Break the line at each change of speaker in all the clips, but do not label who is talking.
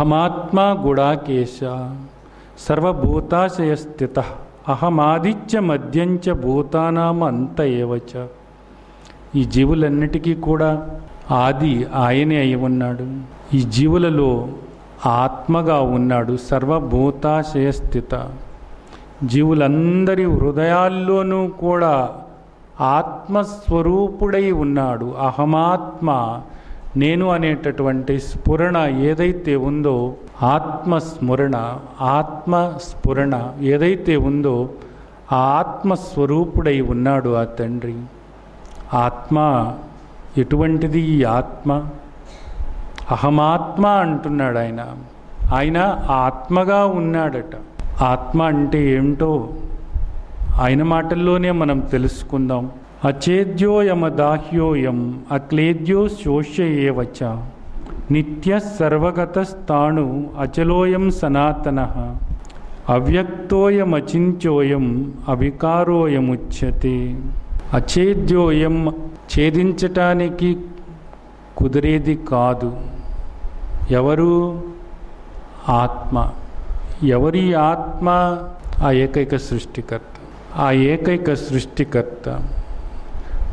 అహమాత్మా గుడాకేశ సర్వభూతాశయ స్థిత అహమాదిత్య మధ్యంచ భూతానాం అంత ఏవచ. ఈ జీవులన్నిటికీ కూడా ఆది ఆయనే అయి ఉన్నాడు. ఈ జీవులలో ఆత్మగా ఉన్నాడు. సర్వభూతాశయ స్థిత, జీవులందరి హృదయాల్లోనూ కూడా ఆత్మస్వరూపుడై ఉన్నాడు. అహమాత్మ, నేను అనేటటువంటి స్ఫురణ ఏదైతే ఉందో, ఆత్మస్ఫురణ ఏదైతే ఉందో ఆ ఆత్మస్వరూపుడై ఉన్నాడు ఆ తండ్రి. ఆత్మ ఎటువంటిది? ఈ ఆత్మ అహమాత్మ అంటున్నాడు ఆయన. ఆయన ఆత్మగా ఉన్నాడట. ఆత్మ అంటే ఏమిటో ఆయన మాటల్లోనే మనం తెలుసుకుందాం. అచేద్యోయమదాహ్యోయం అక్లేద్యో శోష్య ఏవచ నిత్య సర్వగతస్థాణు అచలోయం సనాతనః అవ్యక్తోయమచింత్యోయం అవికారోయముచ్యతే. అచేద్యోయం, ఛేదించటానికి కుదిరేది కాదు. ఎవరు? ఆత్మ. ఎవరి ఆత్మ? ఆ ఏకైక సృష్టికర్త. ఆ ఏకైక సృష్టికర్త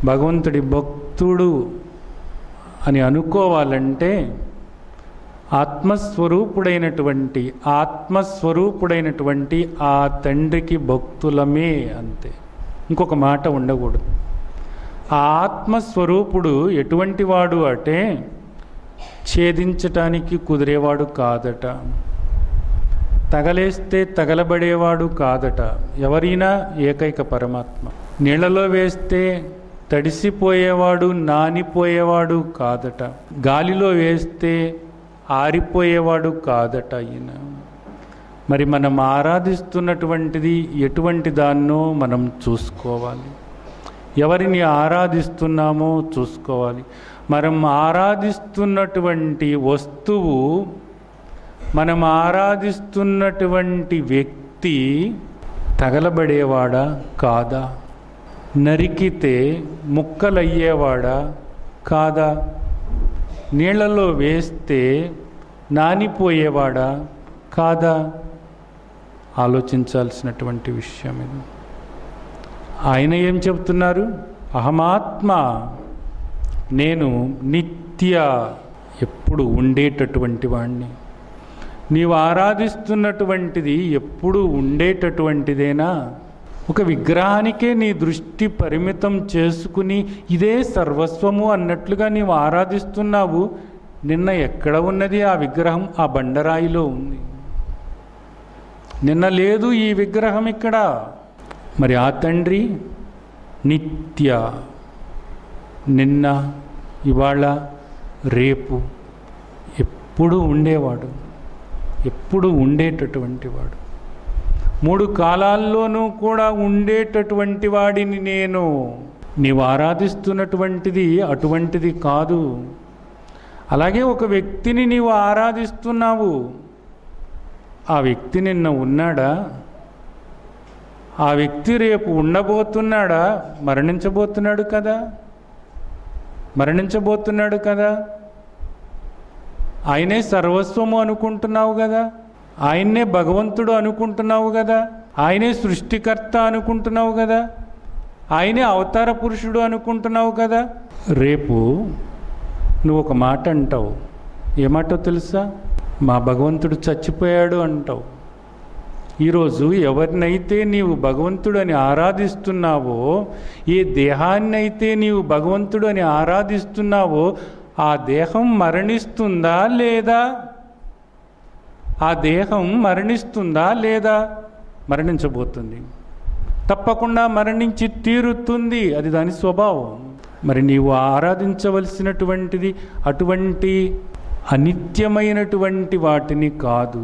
భగవంతుడి భక్తుడు అని అనుకోవాలంటే ఆత్మస్వరూపుడైనటువంటి ఆ తండ్రికి భక్తులమే, అంతే. ఇంకొక మాట ఉండకూడదు. ఆ ఆత్మస్వరూపుడు ఎటువంటి వాడు అంటే ఛేదించటానికి కుదిరేవాడు కాదట, తగలేస్తే తగలబడేవాడు కాదట. ఎవరైనా ఏకైక పరమాత్మ. నీళ్ళలో వేస్తే తడిసిపోయేవాడు, నానిపోయేవాడు కాదట. గాలిలో వేస్తే ఆరిపోయేవాడు కాదట ఈయన. మరి మనం ఆరాధిస్తున్నటువంటిది ఎటువంటి దాన్నో మనం చూసుకోవాలి. ఎవరిని ఆరాధిస్తున్నామో చూసుకోవాలి. మనం ఆరాధిస్తున్నటువంటి వస్తువు, మనం ఆరాధిస్తున్నటువంటి వ్యక్తి తగలబడేవాడా కాదా? నరికితే ముక్కలయ్యేవాడా కాదా? నీళ్లలో వేస్తే నానిపోయేవాడా కాదా? ఆలోచించాల్సినటువంటి విషయం ఇది. ఆయన ఏం చెబుతున్నారు? అహమాత్మ, నేను నిత్య, ఎప్పుడు ఉండేటటువంటి వాణ్ణి. నీవు ఆరాధిస్తున్నటువంటిది ఎప్పుడు ఉండేటటువంటిదేనా? ఒక విగ్రహానికే నీ దృష్టి పరిమితం చేసుకుని ఇదే సర్వస్వము అన్నట్లుగా నీవు ఆరాధిస్తున్నావు. నిన్న ఎక్కడ ఉన్నది ఆ విగ్రహం? ఆ బండరాయిలో ఉంది. నిన్న లేదు ఈ విగ్రహం ఇక్కడ. మరి ఆ తండ్రి నిత్య, నిన్న, ఇవాళ, రేపు, ఎప్పుడు ఉండేవాడు, ఎప్పుడు ఉండేటటువంటి వాడు. 3 కాలాల్లోనూ కూడా ఉండేటటువంటి వాడిని నేను. నీవు ఆరాధిస్తున్నటువంటిది అటువంటిది కాదు. అలాగే ఒక వ్యక్తిని నీవు ఆరాధిస్తున్నావు. ఆ వ్యక్తి నిన్న ఉన్నాడా? ఆ వ్యక్తి రేపు ఉండబోతున్నాడా? మరణించబోతున్నాడు కదా. ఆయనే సర్వస్వము అనుకుంటున్నావు కదా. ఆయన్నే భగవంతుడు అనుకుంటున్నావు కదా. ఆయనే సృష్టికర్త అనుకుంటున్నావు కదా. ఆయనే అవతార పురుషుడు అనుకుంటున్నావు కదా. రేపు నువ్వు ఒక మాట అంటావు. ఏ మాటో తెలుసా? మా భగవంతుడు చచ్చిపోయాడు అంటావు. ఈరోజు ఎవరినైతే నీవు భగవంతుడు అని ఆరాధిస్తున్నావో, ఏ దేహాన్నైతే నీవు భగవంతుడు అని ఆరాధిస్తున్నావో, ఆ దేహం మరణిస్తుందా లేదా? ఆ దేహం మరణిస్తుందా లేదా? మరణించబోతుంది. తప్పకుండా మరణించి తీరుతుంది. అది దాని స్వభావం. మరి నీవు ఆరాధించవలసినటువంటిది అటువంటి అనిత్యమైనటువంటి వాటిని కాదు.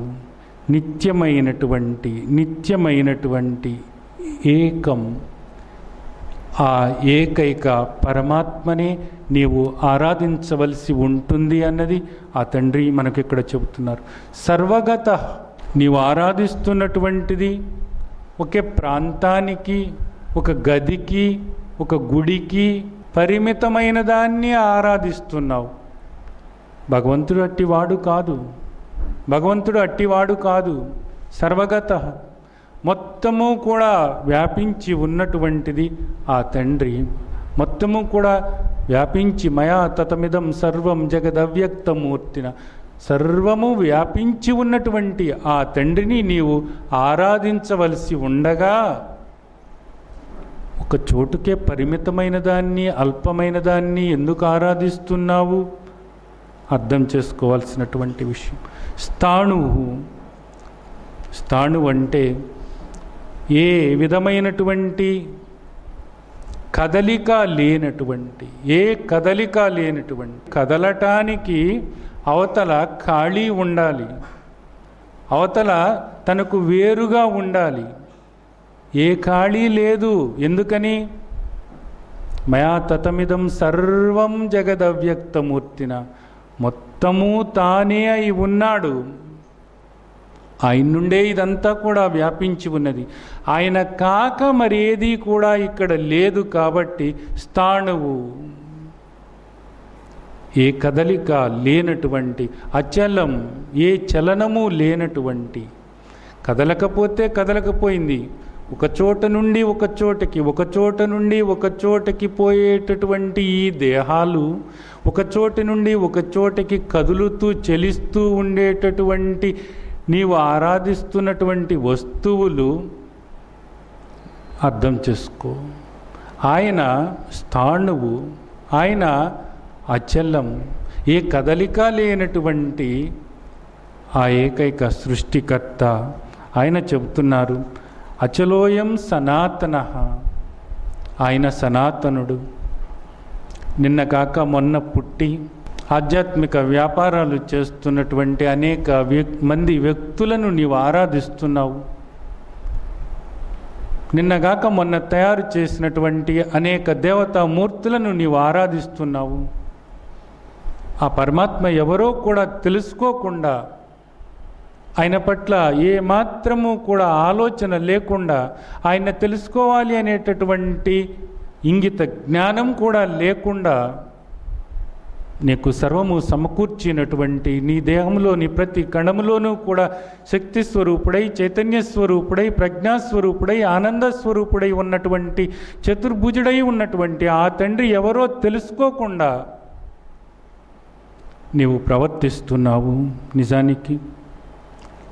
నిత్యమైనటువంటి ఏకం, ఆ ఏకైక పరమాత్మనే నీవు ఆరాధించవలసి ఉంటుంది అన్నది ఆ తండ్రి మనకు ఇక్కడ చెబుతున్నారు. సర్వగత, నీవు ఆరాధిస్తున్నటువంటిది ఒకే ప్రాంతానికి, ఒక గదికి, ఒక గుడికి పరిమితమైన దాన్ని ఆరాధిస్తున్నావు. భగవంతుడు అట్టి వాడు కాదు. భగవంతుడు అట్టివాడు కాదు. సర్వగత, మొత్తము కూడా వ్యాపించి ఉన్నటువంటిది ఆ తండ్రి. మొత్తము కూడా వ్యాపించి మయా తతమిదం సర్వం జగదవ్యక్తమూర్తిన, సర్వము వ్యాపించి ఉన్నటువంటి ఆ తండ్రిని నీవు ఆరాధించవలసి ఉండగా ఒక చోటుకే పరిమితమైన దాన్ని, అల్పమైన దాన్ని ఎందుకు ఆరాధిస్తున్నావు? అర్థం చేసుకోవాల్సినటువంటి విషయం. స్థాణువు అంటే ఏ విధమైనటువంటి కదలిక లేనటువంటి, కదలటానికి అవతల ఖాళీ ఉండాలి, అవతల తనకు వేరుగా ఉండాలి. ఏ ఖాళీ లేదు. ఎందుకని? మయా తతమిదం సర్వం జగదవ్యక్తమూర్తిన, మొత్తము తానే అయి ఉన్నాడు. ఆయన నుండే ఇదంతా కూడా వ్యాపించి ఉన్నది. ఆయన కాక మరేది కూడా ఇక్కడ లేదు. కాబట్టి స్థాణువు, ఏ కదలిక లేనటువంటి, అచలం, ఏ చలనము లేనటువంటి. కదలకపోతే కదలకపోయింది. ఒక చోట నుండి ఒక చోటకి, ఒక చోట నుండి ఒక చోటకి పోయేటటువంటి ఈ దేహాలు, ఒక చోటి నుండి ఒక చోటకి కదులుతూ చెలిస్తూ ఉండేటటువంటి నీవు ఆరాధిస్తున్నటువంటి వస్తువులు అర్థం చేసుకో. ఆయన స్థాణువు, ఆయన అచలం, ఏ కదలిక లేనటువంటి ఆ ఏకైక సృష్టికర్త. ఆయన చెబుతున్నారు అచలోయం సనాతనః, ఆయన సనాతనుడు. నిన్న కాక మొన్న పుట్టి ఆధ్యాత్మిక వ్యాపారాలు చేస్తున్నటువంటి అనేక మంది వ్యక్తులను నీవు ఆరాధిస్తున్నావు. నిన్నగాక మొన్న తయారు చేసినటువంటి అనేక దేవతామూర్తులను నీవు ఆరాధిస్తున్నావు. ఆ పరమాత్మ ఎవరో కూడా తెలుసుకోకుండా, ఆయన పట్ల ఏ మాత్రము కూడా ఆలోచన లేకుండా, ఆయన తెలుసుకోవాలి అనేటటువంటి ఇంగిత జ్ఞానం కూడా లేకుండా నీకు సర్వము సమకూర్చినటువంటి, నీ దేహంలోని ప్రతి కణములోనూ కూడా శక్తి స్వరూపుడై, చైతన్య స్వరూపుడై, ప్రజ్ఞాస్వరూపుడై, ఆనంద స్వరూపుడై ఉన్నటువంటి, చతుర్భుజుడై ఉన్నటువంటి ఆ తండ్రి ఎవరో తెలుసుకోకుండా నీవు ప్రవర్తిస్తున్నావు. నిజానికి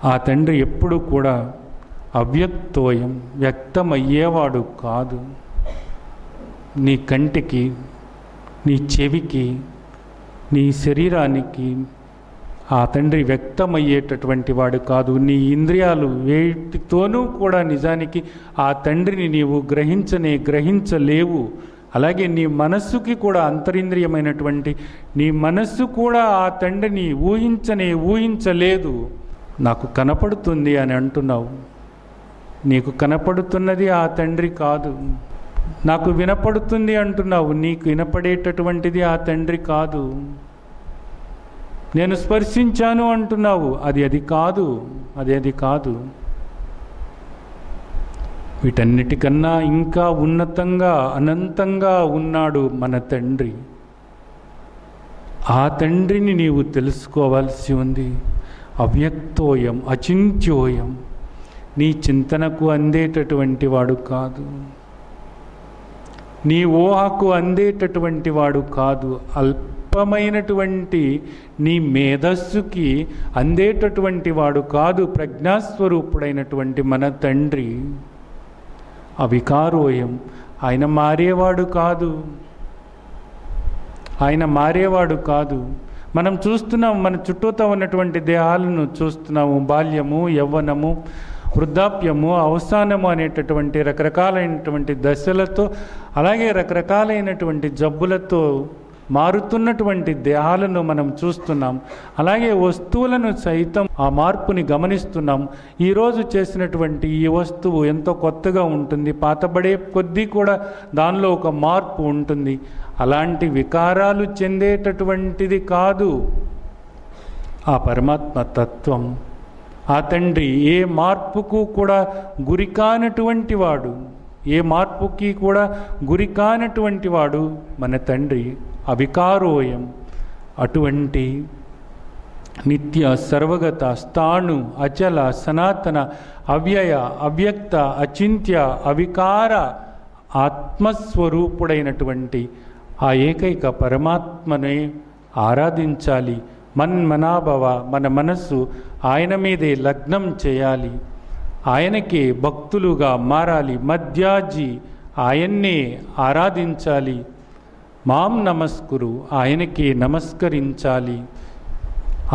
ఆ తండ్రి ఎప్పుడు కూడా అవ్యక్తోయం, వ్యక్తమయ్యేవాడు కాదు. నీ కంటికి, నీ చెవికి, నీ శరీరానికి ఆ తండ్రి వ్యక్తమయ్యేటటువంటి వాడు కాదు. నీ ఇంద్రియాలు వేటితోనూ కూడా నిజానికి ఆ తండ్రిని నీవు గ్రహించలేవు. అలాగే నీ మనస్సుకి కూడా అంతరింద్రియమైనటువంటి నీ మనస్సు కూడా ఆ తండ్రిని ఊహించలేదు. నాకు కనపడుతుంది అని అంటున్నావు. నీకు కనపడుతున్నది ఆ తండ్రి కాదు. నాకు వినపడుతుంది అంటున్నావు. నీకు వినపడేటటువంటిది ఆ తండ్రి కాదు. నేను స్పర్శించాను అంటున్నావు. అది కాదు. వీటన్నిటికన్నా ఇంకా ఉన్నతంగా, అనంతంగా ఉన్నాడు మన తండ్రి. ఆ తండ్రిని నీవు తెలుసుకోవాల్సి ఉంది. అవ్యక్తోయం, అచింత్యోయం, నీ చింతనకు అందేటటువంటి వాడు కాదు, నీ ఊహకు అందేటటువంటి వాడు కాదు, అల్పమైనటువంటి నీ మేధస్సుకి అందేటటువంటి వాడు కాదు. ప్రజ్ఞాస్వరూపుడైనటువంటి మన తండ్రి అవికారోయం, ఆయన మారేవాడు కాదు. మనం చూస్తున్నాం, మన చుట్టూతో ఉన్నటువంటి దేహాలను చూస్తున్నాము. బాల్యము, యవ్వనము, వృద్ధాప్యము, అవసానము అనేటటువంటి రకరకాలైనటువంటి దశలతో, అలాగే రకరకాలైనటువంటి జబ్బులతో మారుతున్నటువంటి దేహాలను మనం చూస్తున్నాం. అలాగే వస్తువులను సైతం ఆ మార్పుని గమనిస్తున్నాం. ఈరోజు చేసినటువంటి ఈ వస్తువు ఎంతో కొత్తగా ఉంటుంది, పాతబడే కొద్దీ కూడా దానిలో ఒక మార్పు ఉంటుంది. అలాంటి వికారాలు చెందేటటువంటిది కాదు ఆ పరమాత్మ తత్వం. ఆ తండ్రి ఏ మార్పుకు కూడా గురి కానటువంటి వాడు, ఏ మార్పుకి కూడా గురి కానటువంటి వాడు మన తండ్రి. అవికారోయం, అటువంటి నిత్య సర్వగత స్థాణు అచల సనాతన అవ్యయ అవ్యక్త అచింత్య అవికార ఆత్మస్వరూపుడైనటువంటి ఆ ఏకైక పరమాత్మనే ఆరాధించాలి. మన్మనాభవ, మన మనస్సు ఆయన మీదే లగ్నం చేయాలి, ఆయనకే భక్తులుగా మారాలి. మధ్యాజీ, ఆయన్నే ఆరాధించాలి. మాం నమస్కురు, ఆయనకే నమస్కరించాలి,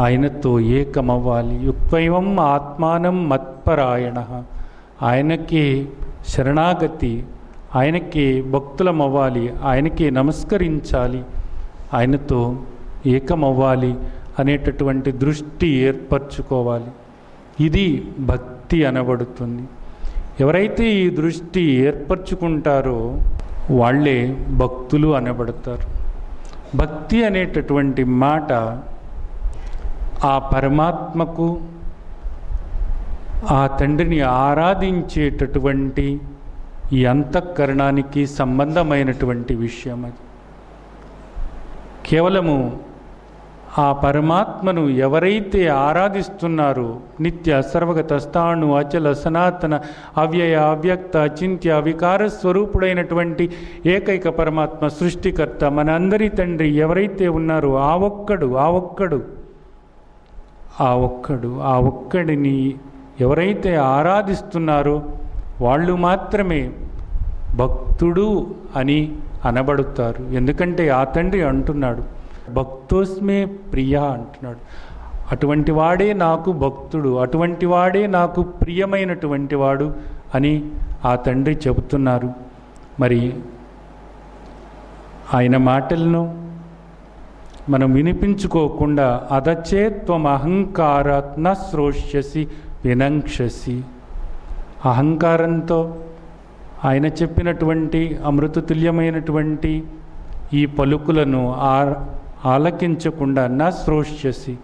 ఆయనతో ఏకమవ్వాలి. యుక్తైవం ఆత్మానం మత్పరాయణ, ఆయనకే శరణాగతి, ఆయనకే భక్తులమవ్వాలి, ఆయనకే నమస్కరించాలి, ఆయనతో ఏకమవ్వాలి అనేటటువంటి దృష్టి ఏర్పరచుకోవాలి. ఇది భక్తి అనబడుతుంది. ఎవరైతే ఈ దృష్టి ఏర్పరచుకుంటారో వాళ్ళే భక్తులు అనబడతారు. భక్తి అనేటటువంటి మాట ఆ పరమాత్మకు, ఆ తండ్రిని ఆరాధించేటటువంటి ఈ అంతఃకరణానికి సంబంధమైనటువంటి విషయం. అది కేవలము ఆ పరమాత్మను ఎవరైతే ఆరాధిస్తున్నారో, నిత్య సర్వగత స్థాణు అచల సనాతన అవ్యయ అవ్యక్త అచింత్య వికార స్వరూపుడైనటువంటి ఏకైక పరమాత్మ, సృష్టికర్త, మన అందరి తండ్రి ఎవరైతే ఉన్నారో ఆ ఒక్కడిని ఎవరైతే ఆరాధిస్తున్నారో వాళ్ళు మాత్రమే భక్తుడు అని అనబడుతారు. ఎందుకంటే ఆ తండ్రి అంటున్నాడు, భక్తోస్మే ప్రియ అంటున్నాడు. అటువంటి వాడే నాకు భక్తుడు, అటువంటి వాడే నాకు ప్రియమైనటువంటి వాడు అని ఆ తండ్రి చెబుతున్నారు. మరి ఆయన మాటలను మనం వినిపించుకోకుండా అదచేత్వం అహంకారాత్ న శ్రోష్యసి వినంక్షసి, అహంకారంతో ఆయన చెప్పినటువంటి అమృతతుల్యమైనటువంటి ఈ పలుకులను ఆలకించకుండా, నా శ్రోష్యసి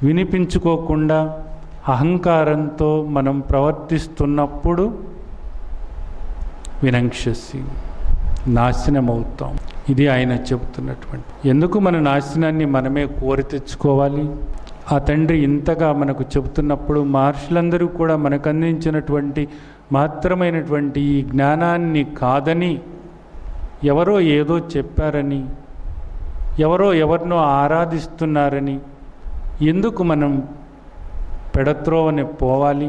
వినిపించుకోకుండా అహంకారంతో మనం ప్రవర్తిస్తున్నప్పుడు వినంక్షసి నాశనమవుతాం. ఇది ఆయన చెబుతున్నటువంటి. ఎందుకు మన నాశనాన్ని మనమే కోరి తెచ్చుకోవాలి? ఆ తండ్రి ఇంతగా మనకు చెబుతున్నప్పుడు మహర్షులందరూ కూడా మనకు అందించినటువంటి మాత్రమైనటువంటి ఈ జ్ఞానాన్ని కాదని, ఎవరో ఏదో చెప్పారని, ఎవరో ఎవరినో ఆరాధిస్తున్నారని ఎందుకు మనం పెడత్రోవని పోవాలి?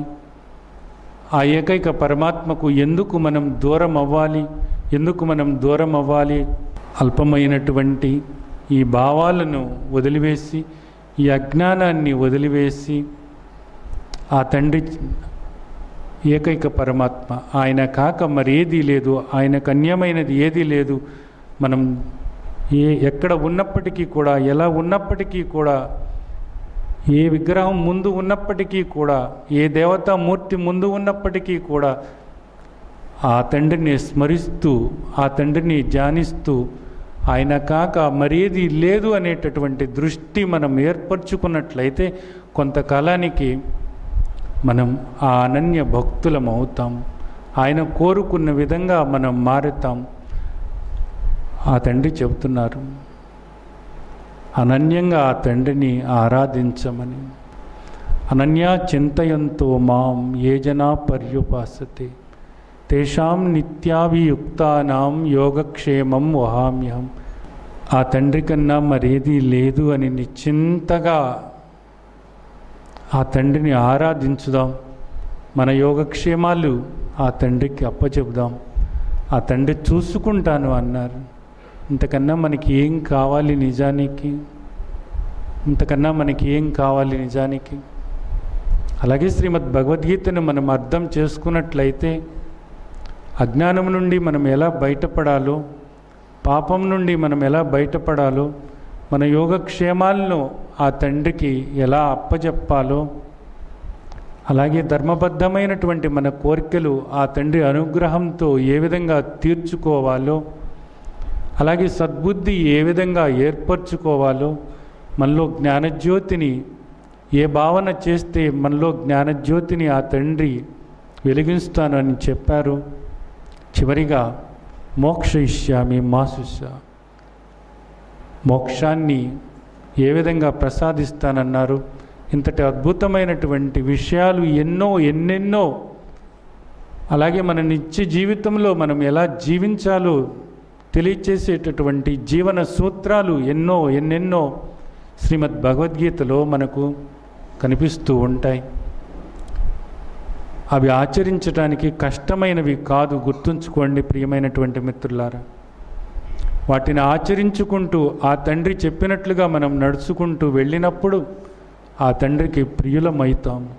ఆ ఏకైక పరమాత్మకు ఎందుకు మనం దూరం అవ్వాలి? అల్పమైనటువంటి ఈ భావాలను వదిలివేసి, ఈ అజ్ఞానాన్ని వదిలివేసి, ఆ తండ్రి ఏకైక పరమాత్మ, ఆయన కాక మరేదీ లేదు, ఆయనకు అన్యమైనది ఏదీ లేదు. మనం ఎక్కడ ఉన్నప్పటికీ కూడా, ఎలా ఉన్నప్పటికీ కూడా, ఏ విగ్రహం ముందు ఉన్నప్పటికీ కూడా, ఏ దేవతామూర్తి ముందు ఉన్నప్పటికీ కూడా ఆ తండ్రిని స్మరిస్తూ, ఆ తండ్రిని ధ్యానిస్తూ, ఆయన కాక మరేది లేదు అనేటటువంటి దృష్టి మనం ఏర్పరచుకున్నట్లయితే కొంతకాలానికి మనం ఆ అనన్య భక్తులం అవుతాం. ఆయన కోరుకున్న విధంగా మనం మారుతాం. ఆ తండ్రి చెబుతున్నారు, అనన్యంగా ఆ తండ్రిని ఆరాధించమని. అనన్యా చింతయంతో మాం ఏ జనా పర్యుపాసతే తేషాం నిత్యాభియుక్తానాం యోగక్షేమం వహామ్యహం. ఆ తండ్రి కన్నా మరేదీ లేదు అని నిశ్చింతగా ఆ తండ్రిని ఆరాధించుదాం. మన యోగక్షేమాలు ఆ తండ్రికి అప్పచెబుదాం. ఆ తండ్రి చూసుకుంటాను అన్నారు. ఇంతకన్నా మనకి ఏం కావాలి నిజానికి? అలాగే శ్రీమద్ భగవద్గీతను మనం అర్థం చేసుకున్నట్లయితే అజ్ఞానం నుండి మనం ఎలా బయటపడాలో, పాపం నుండి మనం ఎలా బయటపడాలో, మన యోగక్షేమాలను ఆ తండ్రికి ఎలా అప్పచెప్పాలో, అలాగే ధర్మబద్ధమైనటువంటి మన కోరికలు ఆ తండ్రి అనుగ్రహంతో ఏ విధంగా తీర్చుకోవాలో, అలాగే సద్బుద్ధి ఏ విధంగా ఏర్పరచుకోవాలో, మనలో జ్ఞానజ్యోతిని ఏ భావన చేస్తే మనలో జ్ఞానజ్యోతిని ఆ తండ్రి వెలిగిస్తాను అని చెప్పారు. చివరిగా మోక్షయిష్యామి మా శిష్య, మోక్షాన్ని ఏ విధంగా ప్రసాదిస్తానన్నారు. ఇంతటి అద్భుతమైనటువంటి విషయాలు ఎన్నెన్నో, అలాగే మన నిత్య జీవితంలో మనం ఎలా జీవించాలో తెలియచేసేటటువంటి జీవన సూత్రాలు ఎన్నెన్నో శ్రీమద్ భగవద్గీతలో మనకు కనిపిస్తూ ఉంటాయి. అవి ఆచరించడానికి కష్టమైనవి కాదు, గుర్తుంచుకోండి ప్రియమైనటువంటి మిత్రులారా. వాటిని ఆచరించుకుంటూ ఆ తండ్రి చెప్పినట్లుగా మనం నడుచుకుంటూ వెళ్ళినప్పుడు ఆ తండ్రికి ప్రియులమవుతాము.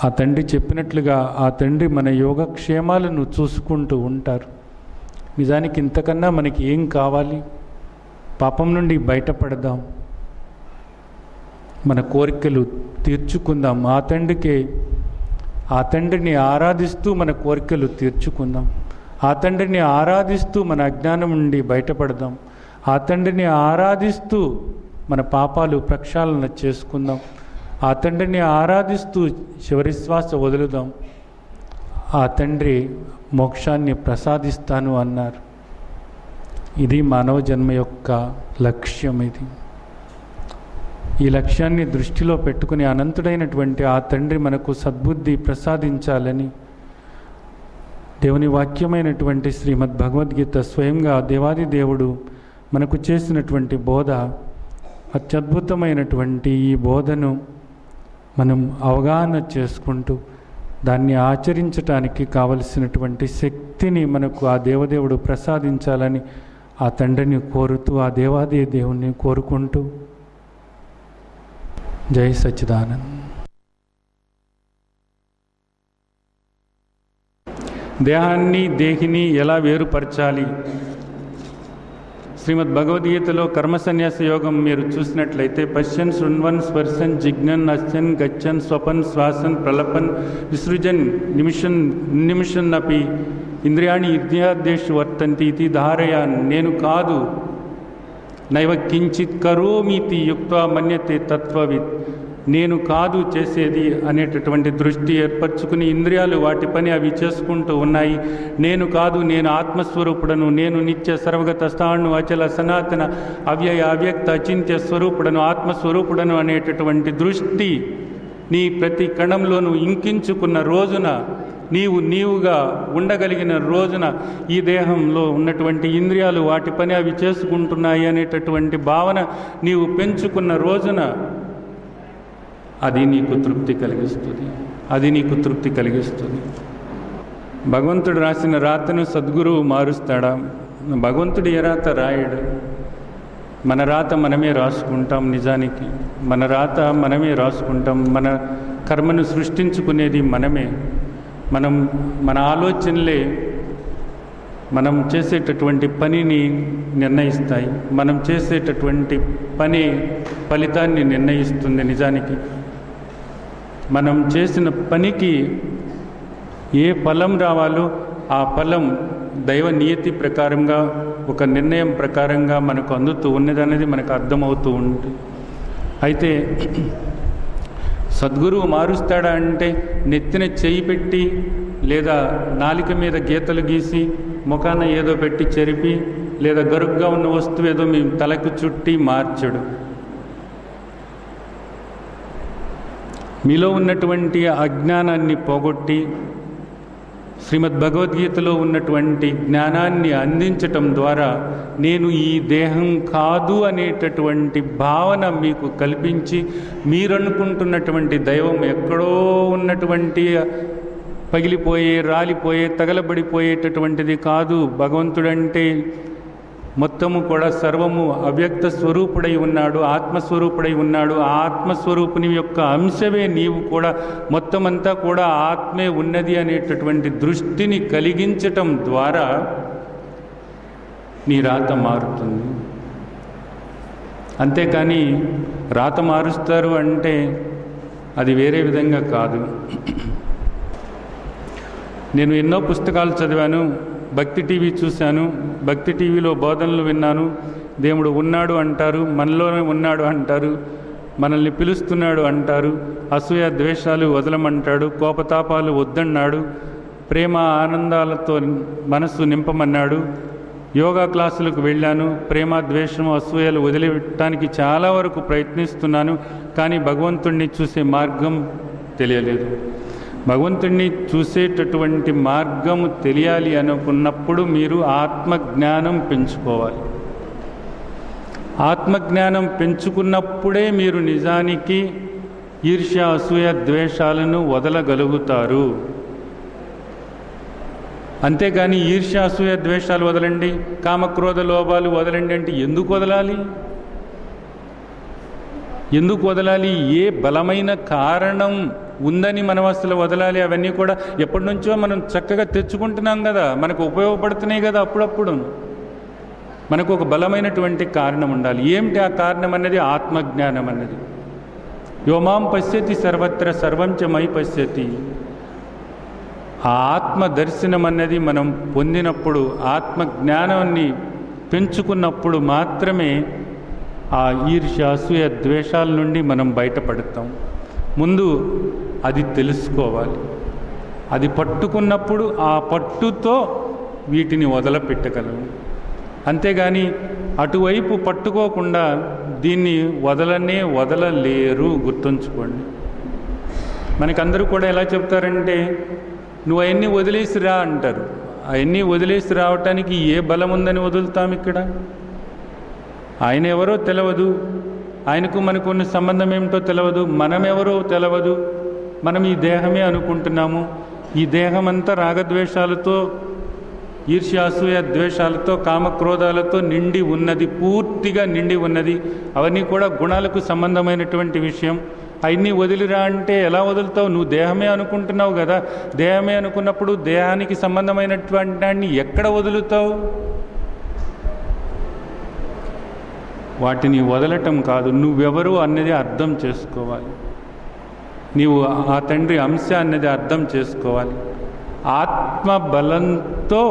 ఆ తండ్రి చెప్పినట్లుగా ఆ తండ్రి మన యోగక్షేమాలను చూసుకుంటూ ఉంటారు. నిజానికి ఇంతకన్నా మనకి ఏం కావాలి? పాపం నుండి బయటపడదాం, మన కోరికలు తీర్చుకుందాం. ఆ తండ్రిని ఆరాధిస్తూ మన కోరికలు తీర్చుకుందాం. ఆ తండ్రిని ఆరాధిస్తూ మన అజ్ఞానం నుండి బయటపడదాం. ఆ తండ్రిని ఆరాధిస్తూ మన పాపాలు ప్రక్షాళన చేసుకుందాం. ఆ తండ్రిని ఆరాధిస్తూ చివరి శ్వాస వదులుదాం. ఆ తండ్రి మోక్షాన్ని ప్రసాదిస్తాను అన్నారు. ఇది మానవ జన్మ యొక్క లక్ష్యం. ఈ లక్ష్యాన్ని దృష్టిలో పెట్టుకుని అనంతుడైనటువంటి ఆ తండ్రి మనకు సద్బుద్ధి ప్రసాదించాలని దేవుని వాక్యమైనటువంటి శ్రీమద్ భగవద్గీత స్వయంగా దేవాది దేవుడు మనకు చేసినటువంటి బోధ, అత్యద్భుతమైనటువంటి ఈ బోధను మనం అవగాహన చేసుకుంటూ దాన్ని ఆచరించటానికి కావలసినటువంటి శక్తిని మనకు ఆ దేవదేవుడు ప్రసాదించాలని ఆ తండ్రిని కోరుతూ, ఆ దేవాది దేవుణ్ణి కోరుకుంటూ, జై సచ్చిదానంద్. దేహాన్ని దేహిని ఎలా వేరుపరచాలి? శ్రీమద్ భగవద్గీతలో కర్మ సన్యాస యోగం మీరు చూసినట్లయితే పశ్యన్ శృణ్వన్ స్పర్శన్ జిజ్ఞన్ అస్యన్ గచ్చన్ స్వపన్ శ్వాసన్ ప్రలపన్ విసృజన్ నిమిషన్ అపి ఇంద్రియాణి ఇత్యాదేశు వర్తంతి ఇది ధారయాన్. నేను కాదు, నైవ కించిత్ కరోమీతి యుక్త్వా మన్యతే తత్వవిత్. నేను కాదు చేసేది అనేటటువంటి దృష్టి ఏర్పరచుకుని ఇంద్రియాలు వాటి పని అవి చేసుకుంటూ ఉన్నాయి. నేను కాదు, నేను ఆత్మస్వరూపుడను, నేను నిత్య సర్వగత స్థాణు అచల సనాతన అవ్యయ అవ్యక్త అచింత్య స్వరూపుడను, ఆత్మస్వరూపుడను అనేటటువంటి దృష్టి నీ ప్రతి కణంలోనూ ఇంకించుకున్న రోజున, నీవుగా ఉండగలిగిన రోజున, ఈ దేహంలో ఉన్నటువంటి ఇంద్రియాలు వాటి పని అవి చేసుకుంటున్నాయి అనేటటువంటి భావన నీవు పెంచుకున్న రోజున అది నీకు తృప్తి కలిగిస్తుంది. భగవంతుడు రాసిన రాతను సద్గురువు మారుస్తాడా? భగవంతుడు ఏ రాత రాయడు. మన రాత మనమే రాసుకుంటాం. నిజానికి మన రాత మనమే రాసుకుంటాం. మన కర్మను సృష్టించుకునేది మనమే. మన ఆలోచనలే మనం చేసేటటువంటి పనిని నిర్ణయిస్తాయి. మనం చేసేటటువంటి పని ఫలితాన్ని నిర్ణయిస్తుంది. నిజానికి మనం చేసిన పనికి ఏ ఫలం రావాలో ఆ ఫలం దైవ నియతి ప్రకారంగా, ఒక నిర్ణయం ప్రకారంగా మనకు అందుతూ ఉన్నదనేది మనకు అర్థమవుతూ ఉంటుంది. అయితే సద్గురువు మారుస్తాడా అంటే నెత్తిన చేయి పెట్టి లేదా నాలిక మీద గీతలు గీసి ముఖాన ఏదో పెట్టి చెరిపి లేదా గరుగ్గా ఉన్న వస్తువు ఏదో మీ తలకు చుట్టి మార్చడు. మీలో ఉన్నటువంటి అజ్ఞానాన్ని పోగొట్టి శ్రీమద్ భగవద్గీతలో ఉన్నటువంటి జ్ఞానాన్ని అందించటం ద్వారా నేను ఈ దేహం కాదు అనేటటువంటి భావన మీకు కల్పించి, మీరనుకుంటున్నటువంటి దైవం ఎక్కడో ఉన్నటువంటి పగిలిపోయే, రాలిపోయే, తగలబడిపోయేటటువంటిది కాదు. భగవంతుడంటే మొత్తము కూడా సర్వము అవ్యక్త స్వరూపుడై ఉన్నాడు, ఆత్మస్వరూపుడై ఉన్నాడు. ఆ ఆత్మస్వరూపుని యొక్క అంశమే నీవు కూడా, మొత్తమంతా కూడా ఆత్మే ఉన్నది అనేటటువంటి దృష్టిని కలిగించటం ద్వారా నీ రాత మారుతుంది. అంతేకాని రాత మారుస్తారు అంటే అది వేరే విధంగా కాదు. నేను ఎన్నో పుస్తకాలు చదివాను, భక్తి టీవీ చూశాను, భక్తి టీవీలో బోధనలు విన్నాను. దేవుడు ఉన్నాడు అంటారు, మనలోనే ఉన్నాడు అంటారు, మనల్ని పిలుస్తున్నాడు అంటారు, అసూయ ద్వేషాలు వదలమంటాడు, కోపతాపాలు వద్దన్నాడు, ప్రేమ ఆనందాలతో మనస్సు నింపమన్నాడు, యోగా క్లాసులకు వెళ్ళాను, ప్రేమ ద్వేషం అసూయలు వదిలిపెట్టడానికి చాలా వరకు ప్రయత్నిస్తున్నాను, కానీ భగవంతుణ్ణి చూసే మార్గం తెలియలేదు. భగవంతుణ్ణి చూసేటటువంటి మార్గం తెలియాలి అనుకున్నప్పుడు మీరు ఆత్మజ్ఞానం పెంచుకోవాలి. ఆత్మజ్ఞానం పెంచుకున్నప్పుడే మీరు నిజానికి ఈర్ష్య అసూయ ద్వేషాలను వదలగలుగుతారు. అంతేగాని ఈర్ష్య అసూయ ద్వేషాలు వదలండి, కామక్రోధ లోభాలు వదలండి అంటే ఎందుకు వదలాలి? ఎందుకు వదలాలి? ఏ బలమైన కారణం ఉందని మనం అసలు వదలాలి? అవన్నీ కూడా ఎప్పటి నుంచో మనం చక్కగా తెచ్చుకుంటున్నాం కదా, మనకు ఉపయోగపడుతున్నాయి కదా. అప్పుడప్పుడు మనకు ఒక బలమైనటువంటి కారణం ఉండాలి. ఏమిటి ఆ కారణం అన్నది? ఆత్మజ్ఞానం అన్నది. యోమాం పశ్యతి సర్వత్ర సర్వం చ మయి పశ్యతి. ఆ ఆత్మ దర్శనం అన్నది మనం పొందినప్పుడు, ఆత్మజ్ఞానాన్ని పెంచుకున్నప్పుడు మాత్రమే ఆ ఈర్ష్య అసూయ ద్వేషాల నుండి మనం బయటపడతాం. ముందు అది తెలుసుకోవాలి. అది పట్టుకున్నప్పుడు ఆ పట్టుతో వీటిని వదలపెట్టగలము. అంతేగాని అటువైపు పట్టుకోకుండా దీన్ని వదలలేరు. గుర్తుంచుకోండి. మనకందరూ కూడా ఎలా చెప్తారంటే, నువ్వు అవన్నీ వదిలేసిరా అంటారు. అవన్నీ వదిలేసి రావటానికి ఏ బలం ఉందని వదులుతాం? ఇక్కడ ఆయన ఎవరో తెలియదు, ఆయనకు మనకు ఉన్న సంబంధం ఏమిటో తెలియదు, మనం ఎవరో తెలియదు. మనం ఈ దేహమే అనుకుంటున్నాము. ఈ దేహం అంతా రాగద్వేషాలతో, ఈర్ష్యాసూయ ద్వేషాలతో, కామక్రోధాలతో నిండి ఉన్నది, పూర్తిగా నిండి ఉన్నది. అవన్నీ కూడా గుణాలకు సంబంధమైనటువంటి విషయం. అవన్నీ వదిలిరా అంటే ఎలా వదులుతావు? నువ్వు దేహమే అనుకుంటున్నావు కదా. దేహమే అనుకున్నప్పుడు దేహానికి సంబంధమైనటువంటి దాన్ని ఎక్కడ వదులుతావు? వాటిని వదలటం కాదు, నువ్వెవరు అన్నది అర్థం చేసుకోవాలి. నీవు ఆ తండ్రి అంశ అన్నది అర్థం చేసుకోవాలి. ఆత్మ బలంతో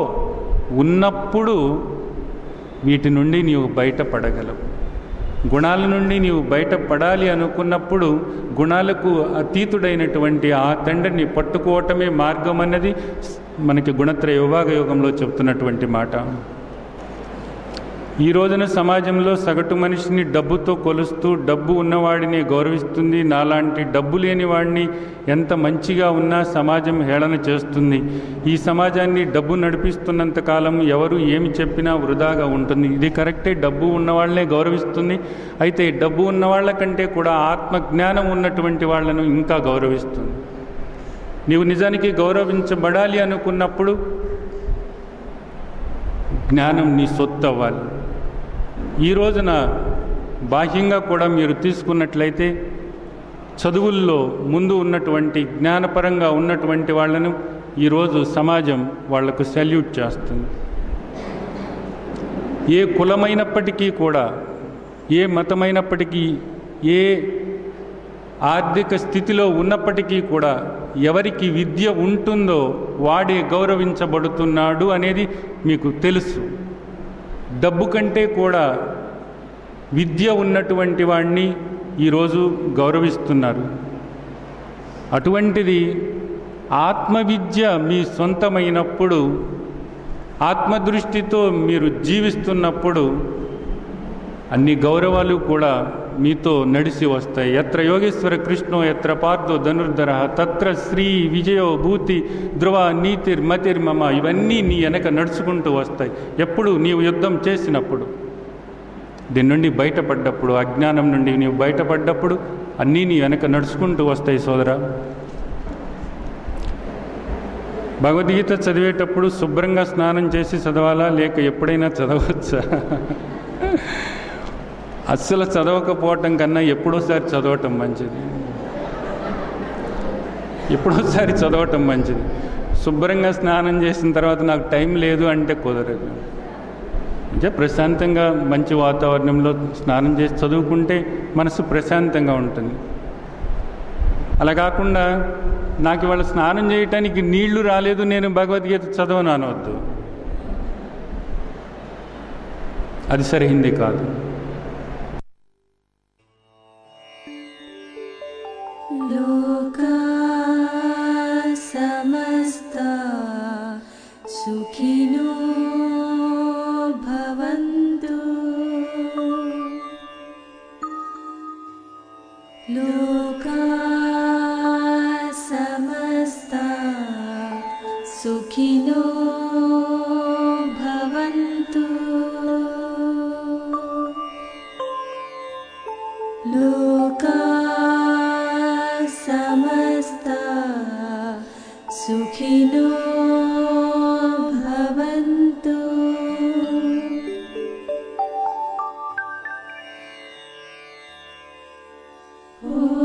ఉన్నప్పుడు వీటి నుండి నీవు బయటపడగలవు. గుణాల నుండి నీవు బయటపడాలి అనుకున్నప్పుడు గుణాలకు అతీతుడైనటువంటి ఆ తండ్రిని పట్టుకోవటమే మార్గం అన్నది మనకి గుణత్రయ విభాగ యోగంలో చెప్తున్నటువంటి మాట. ఈ రోజున సమాజంలో సగటు మనిషిని డబ్బుతో కొలుస్తూ, డబ్బు ఉన్నవాడిని గౌరవిస్తుంది. నాలాంటి డబ్బు లేని వాడిని ఎంత మంచిగా ఉన్నా సమాజం హేళన చేస్తుంది. ఈ సమాజాన్ని డబ్బు నడిపిస్తున్నంత కాలం ఎవరు ఏమి చెప్పినా వృధాగా ఉంటుంది. ఇది కరెక్టే, డబ్బు ఉన్నవాళ్ళనే గౌరవిస్తుంది. అయితే డబ్బు ఉన్నవాళ్ల కంటే కూడా ఆత్మజ్ఞానం ఉన్నటువంటి వాళ్లను ఇంకా గౌరవిస్తుంది. నీవు నిజానికి గౌరవించబడాలి అనుకున్నప్పుడు జ్ఞానం నీ సొత్తు అవ్వాలి. ఈ రోజున బాహ్యంగా కూడా మీరు తీసుకున్నట్లయితే చదువుల్లో ముందు ఉన్నటువంటి, జ్ఞానపరంగా ఉన్నటువంటి వాళ్ళను ఈరోజు సమాజం వాళ్లకు సెల్యూట్ చేస్తుంది. ఏ కులమైనప్పటికీ కూడా, ఏ మతమైనప్పటికీ, ఏ ఆర్థిక స్థితిలో ఉన్నప్పటికీ కూడా ఎవరికి విద్య ఉంటుందో వాడే గౌరవించబడుతున్నాడు అనేది మీకు తెలుసు. డబ్బు కంటే కూడా విద్య ఉన్నటువంటి వాడిని ఈరోజు గౌరవిస్తున్నారు. అటువంటిది ఆత్మవిద్య మీ సొంతమైనప్పుడు, ఆత్మదృష్టితో మీరు జీవిస్తున్నప్పుడు అన్ని గౌరవాలు కూడా మీతో నడిచి వస్తాయి. ఎత్ర యోగేశ్వర కృష్ణో ఎత్ర పార్థో ధనుర్ధర తత్ర శ్రీ విజయో భూతి ధ్రువ నీతిర్మతిర్మమ. ఇవన్నీ నీ వెనక నడుచుకుంటూ వస్తాయి. ఎప్పుడు నీవు యుద్ధం చేసినప్పుడు, దీని నుండి బయటపడ్డప్పుడు, అజ్ఞానం నుండి నీవు బయటపడ్డప్పుడు అన్నీ నీ వెనక నడుచుకుంటూ వస్తాయి సోదరా. భగవద్గీత చదివేటప్పుడు శుభ్రంగా స్నానం చేసి చదవాలా, లేక ఎప్పుడైనా చదవచ్చా? అస్సలు చదవకపోవటం కన్నా ఎప్పుడోసారి చదవటం మంచిది. ఎప్పుడోసారి చదవటం మంచిది. శుభ్రంగా స్నానం చేసిన తర్వాత నాకు టైం లేదు అంటే కుదరదు. అంటే ప్రశాంతంగా మంచి వాతావరణంలో స్నానం చేసి చదువుకుంటే మనసు ప్రశాంతంగా ఉంటుంది. అలా కాకుండా నాకు ఇవాళ స్నానం చేయటానికి నీళ్లు రాలేదు, నేను భగవద్గీత చదవను అనవద్దు. అది సరైంది కాదు.
లోకా సమస్త సుఖినో लोका समस्ता सुखिनो भवन्तु। लोका समस्ता सुखिनो भवन्तु। ॐ